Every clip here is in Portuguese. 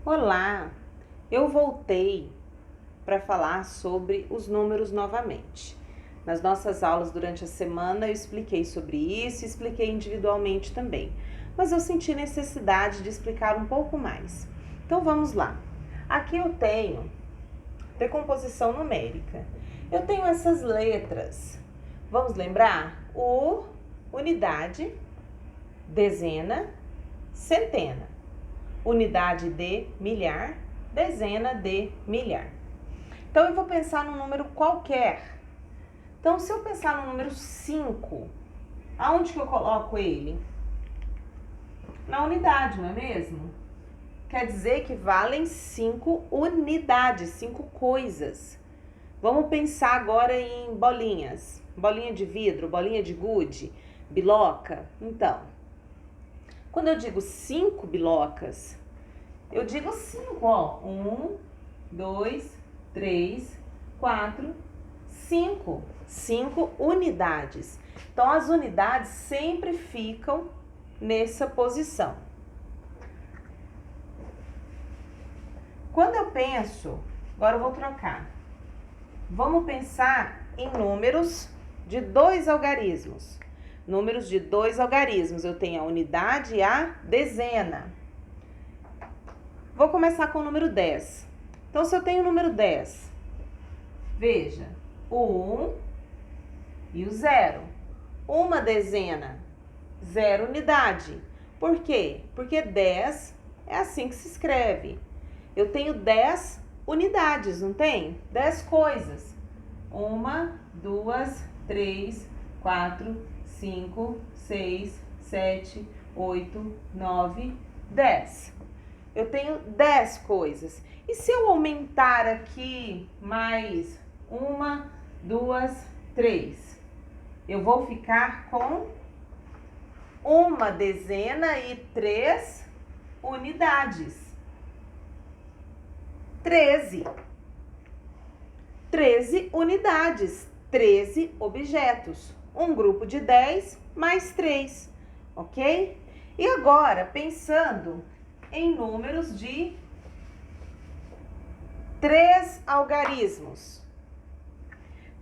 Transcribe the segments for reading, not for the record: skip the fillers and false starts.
Olá, eu voltei para falar sobre os números novamente. Nas nossas aulas durante a semana eu expliquei sobre isso e expliquei individualmente também, mas eu senti necessidade de explicar um pouco mais. Então vamos lá. Aqui eu tenho decomposição numérica. Eu tenho essas letras. Vamos lembrar? Unidade, dezena, centena. Unidade de milhar, dezena de milhar. Então, eu vou pensar num número qualquer. Então, se eu pensar no número 5, aonde que eu coloco ele? Na unidade, não é mesmo? Quer dizer que valem 5 unidades, 5 coisas. Vamos pensar agora em bolinhas. Bolinha de vidro, bolinha de gude, biloca. Então, quando eu digo 5 bilocas, eu digo 5, ó. 1, 2, 3, 4, 5. 5 unidades. Então, as unidades sempre ficam nessa posição. Quando eu penso, agora eu vou trocar. Vamos pensar em números de 2 algarismos. Números de 2 algarismos. Eu tenho a unidade e a dezena. Vou começar com o número 10. Então, se eu tenho o número 10, veja, o 1 e o 0. Uma dezena, 0 unidade. Por quê? Porque 10 é assim que se escreve. Eu tenho 10 unidades, não tem? 10 coisas. 1, 2, 3, 4, 5, 6, 7, 8, 9, 10. Eu tenho 10 coisas. E se eu aumentar aqui mais 1, 2, 3, eu vou ficar com uma dezena e 3 unidades. 13. 13 unidades, 13 objetos. Um grupo de 10 mais 3, ok? E agora, pensando em números de 3 algarismos.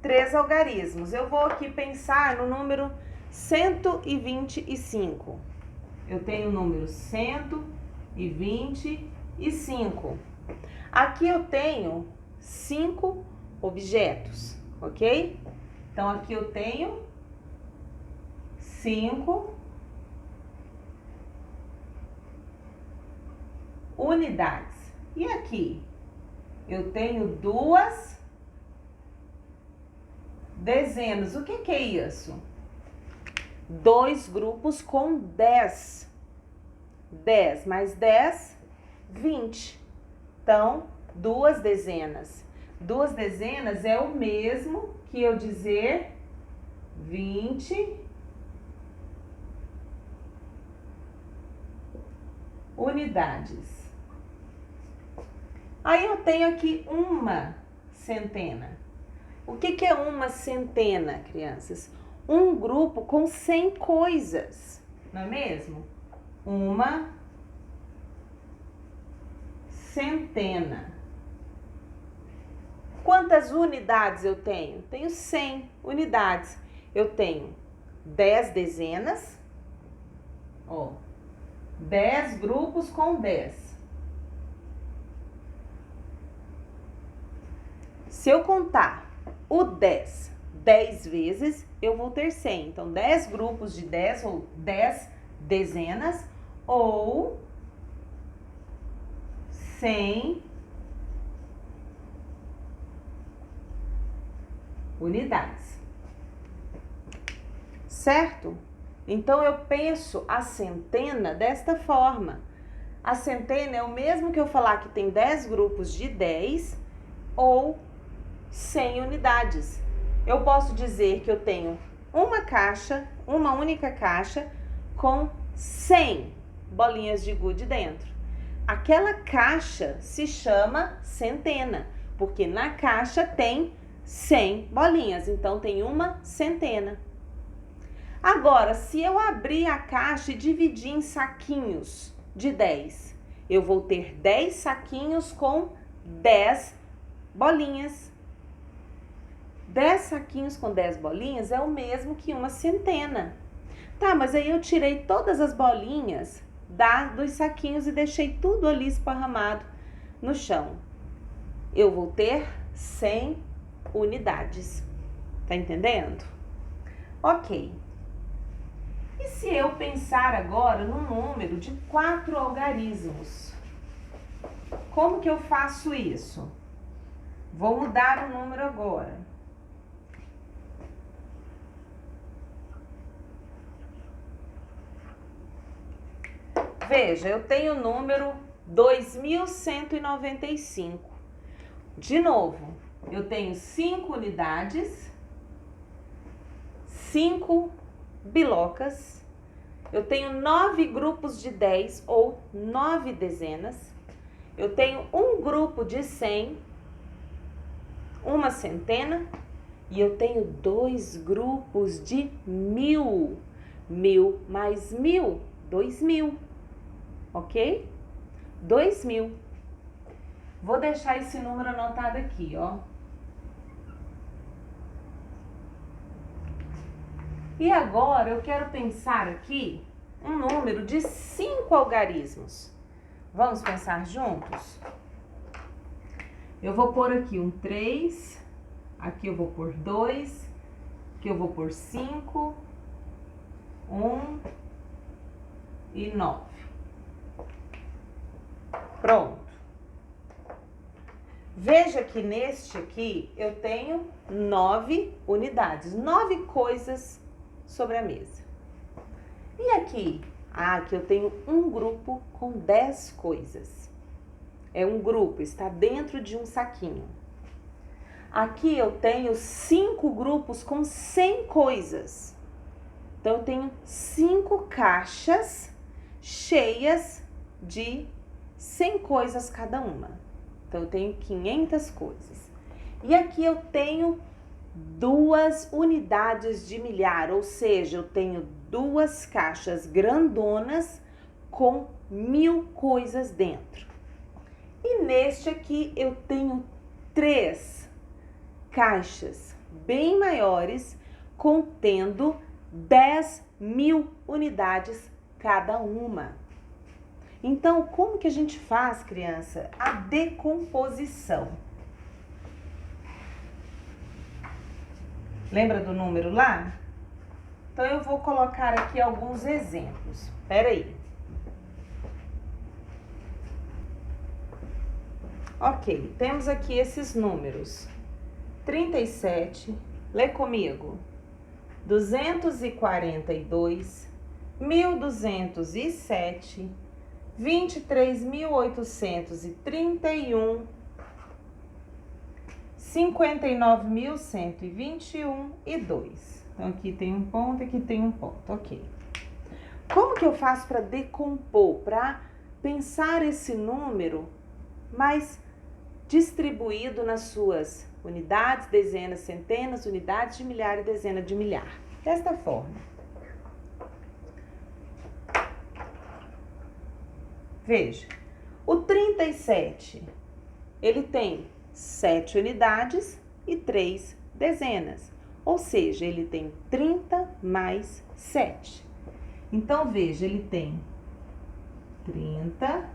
3 algarismos. Eu vou aqui pensar no número 125. Eu tenho o número 125. Aqui eu tenho 5 objetos, ok? Então, aqui eu tenho 5 unidades. E aqui eu tenho 2 dezenas. O que é isso? 2 grupos com 10. 10 mais 10, 20. Então, 2 dezenas. 2 dezenas é o mesmo que eu dizer 20 unidades. Aí eu tenho aqui uma centena. O que é uma centena, crianças? Um grupo com 100 coisas, não é mesmo? Uma centena. Quantas unidades eu tenho? Tenho 100 unidades. Eu tenho 10 dezenas, ó, 10 grupos com 10. Se eu contar o 10 vezes, eu vou ter 100. Então, 10 grupos de 10 ou 10 dezenas ou 100 unidades. Certo? Então, eu penso a centena desta forma. A centena é o mesmo que eu falar que tem 10 grupos de 10 ou 100 unidades. Eu posso dizer que eu tenho uma caixa, uma única caixa com 100 bolinhas de gude dentro. Aquela caixa se chama centena, porque na caixa tem 100 bolinhas, então tem uma centena. Agora, se eu abrir a caixa e dividir em saquinhos de 10, eu vou ter 10 saquinhos com 10 bolinhas. 10 saquinhos com 10 bolinhas é o mesmo que uma centena. Tá, mas aí eu tirei todas as bolinhas dos saquinhos e deixei tudo ali esparramado no chão. Eu vou ter 100 unidades. Tá entendendo? Ok. E se eu pensar agora num número de 4 algarismos? Como que eu faço isso? Vou mudar o número agora. Veja, eu tenho o número 2195. De novo, eu tenho 5 unidades, 5 bilocas, eu tenho 9 grupos de 10 ou 9 dezenas, eu tenho um grupo de 100, uma centena, e eu tenho 2 grupos de 1000. 1000 mais 1000, 2000, ok? 2000. Vou deixar esse número anotado aqui, ó. E agora eu quero pensar aqui um número de 5 algarismos. Vamos pensar juntos? Eu vou pôr aqui um 3, aqui eu vou pôr 2, aqui eu vou pôr 5, 1 e 9. Pronto. Veja que neste aqui eu tenho 9 unidades, 9 coisas sobre a mesa. E aqui? Aqui eu tenho um grupo com 10 coisas. É um grupo, está dentro de um saquinho. Aqui eu tenho 5 grupos com 100 coisas. Então eu tenho 5 caixas cheias de 100 coisas cada uma. Então eu tenho 500 coisas. E aqui eu tenho 2 unidades de milhar, ou seja, eu tenho 2 caixas grandonas com 1000 coisas dentro. E neste aqui eu tenho 3 caixas bem maiores contendo 10.000 unidades cada uma. Então, como que a gente faz, criança, a decomposição? Lembra do número lá? Então, eu vou colocar aqui alguns exemplos. Espera aí. Ok, temos aqui esses números. 37, lê comigo. 242, 1207, 23.831, 59.121 e 2. Então, aqui tem um ponto, aqui tem um ponto, ok. Como que eu faço para decompor, para pensar esse número mais distribuído nas suas unidades, dezenas, centenas, unidades de milhar e dezena de milhar? Desta forma. Veja, o 37, ele tem 7 unidades e 3 dezenas. Ou seja, ele tem 30 mais 7. Então, veja, ele tem 30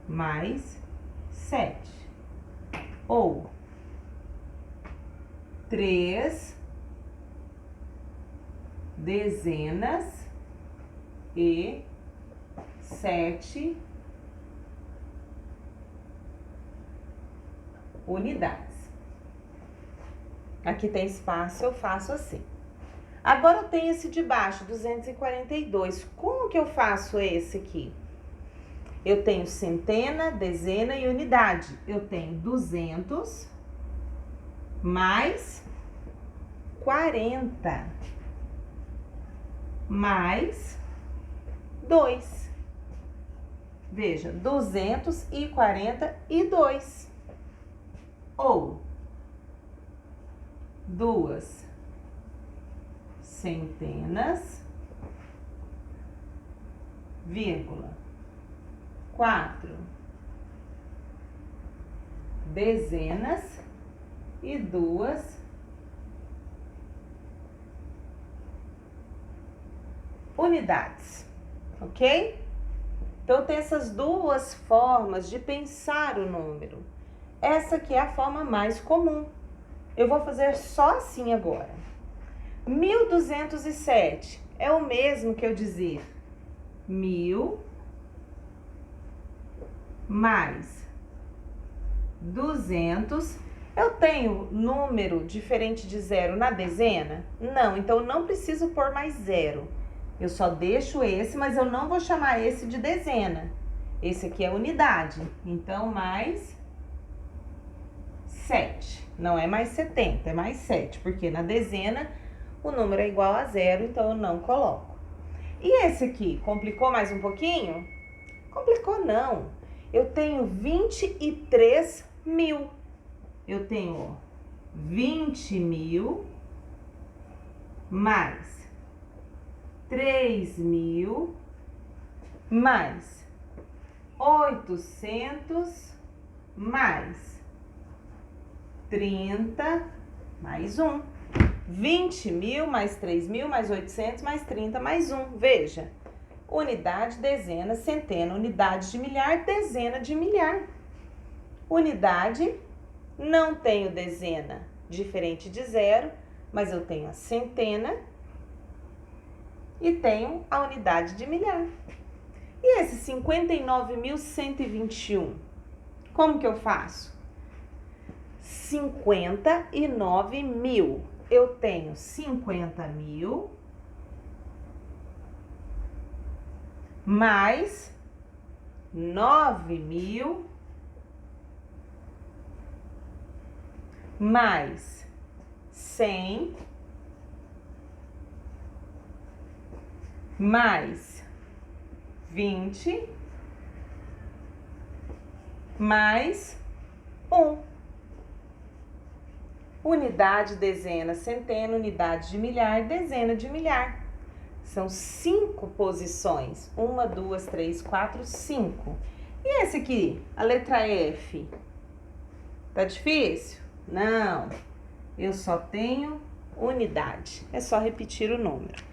mais 7. Ou 3 dezenas e 7 unidades. Aqui tem espaço, eu faço assim. Agora eu tenho esse de baixo, 242. Como que eu faço esse aqui? Eu tenho centena, dezena e unidade. Eu tenho 200 mais 40 mais 2. Veja, 242. Ou 2 centenas, vírgula, 4 dezenas e 2 unidades, ok? Então, tem essas duas formas de pensar o número. Essa aqui é a forma mais comum. Eu vou fazer só assim agora. 1.207 é o mesmo que eu dizer 1.000 mais 200. Eu tenho número diferente de zero na dezena? Não, então eu não preciso pôr mais zero. Eu só deixo esse, mas eu não vou chamar esse de dezena. Esse aqui é unidade. Então, mais 7. Não é mais 70, é mais 7, porque na dezena o número é igual a zero, então eu não coloco. E esse aqui, complicou mais um pouquinho? Complicou não. Eu tenho 23 mil. Eu tenho 20 mil mais 3 mil mais 800 mais 30 mais 1. 20 mil mais 3 mil mais 800 mais 30 mais 1. Veja, unidade, dezena, centena, unidade de milhar, dezena de milhar. Unidade, não tenho dezena diferente de zero, mas eu tenho a centena e tenho a unidade de milhar. E esse 59.121, como que eu faço? 59 mil. Eu tenho 50 mil mais 9 mil mais 100 mais 20 mais 1. Unidade, dezena, centena, unidade de milhar, dezena de milhar. São 5 posições. 1, 2, 3, 4, 5. E esse aqui, a letra F? Tá difícil? Não. Eu só tenho unidade. É só repetir o número.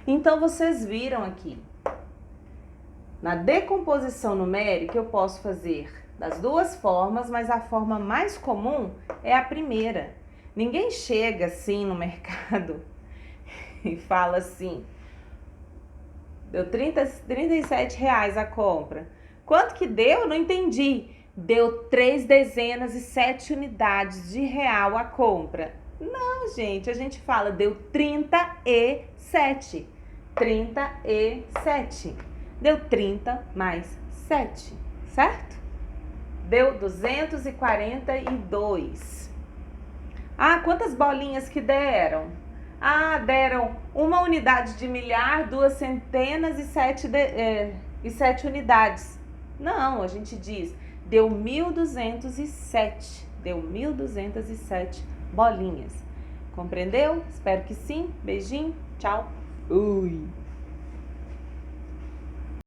Então, vocês viram aqui. Na decomposição numérica, eu posso fazer das duas formas, mas a forma mais comum é a primeira. Ninguém chega assim no mercado e fala assim, deu 37 reais a compra. Quanto que deu? Não entendi. Deu 3 dezenas e 7 unidades de real a compra. Não, gente, a gente fala, deu 37. 37. Deu 30 mais 7, certo? Deu 242. Ah, quantas bolinhas que deram? Ah, deram uma unidade de milhar, 2 centenas e 7 unidades. Não, a gente diz, deu 1.207. Deu 1.207 bolinhas. Compreendeu? Espero que sim. Beijinho. Tchau. Fui.